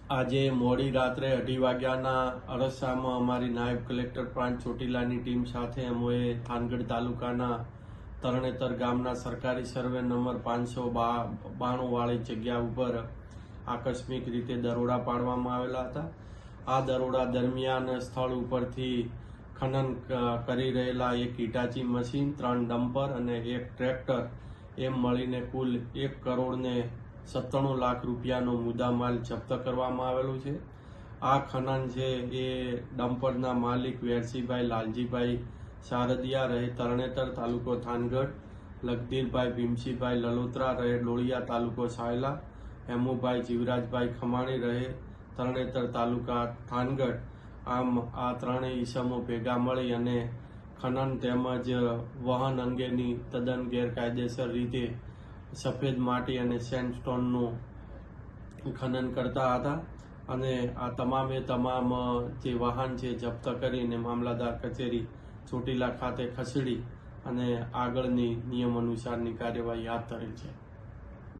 આજે મોડી રાત્રે 2:30 વાગ્યાના અરસામાં અમારી નાયબ કલેક્ટર પ્રાંત ચોટીલાની ટીમ સાથે અમોએ થાનગઢ તાલુકાના તરણેતર ગામના સરકારી સર્વે નંબર 592 વાળી જગ્યા ઉપર આકસ્મિક રીતે દરોડા પાડવામાં આવેલા હતા। આ દરોડા દરમિયાન સ્થળ ઉપરથી ખનન કરી રહેલા એક હિટાચી મશીન, 3 ડમ્પર અને એક ટ્રેક્ટર એમ મળીને કુલ 1 કરોડ ને 97 લાખ રૂપિયાનો મુદ્દામાલ જપ્ત કરવામાં આવેલું છે। આ ખનન છે એ ડમ્પરના માલિક વેરસીભાઈ લાલજીભાઈ શારદિયા રહે તરણેતર તાલુકો થાનગઢ, લખધીરભાઈ ભીમસીભાઈ લલોત્રા રહે ડોળિયા તાલુકો સાયલા, હેમુભાઈ જીવરાજભાઈ ખમાણી રહે તરણેતર તાલુકા થાનગઢ, આમ આ ત્રણેય ઈસમો ભેગા મળી અને ખનન તેમજ વહન અંગેની તદ્દન ગેરકાયદેસર રીતે સફેદ માટી અને સેન્ડસ્ટોનનું ખનન કરતા હતા અને આ તમામે તમામ જે વાહન છે જપ્ત કરીને મામલાદાર કચેરી ચોટીલા ખાતે ખસેડી અને આગળની નિયમ અનુસારની કાર્યવાહી હાથ ધરેલ છે।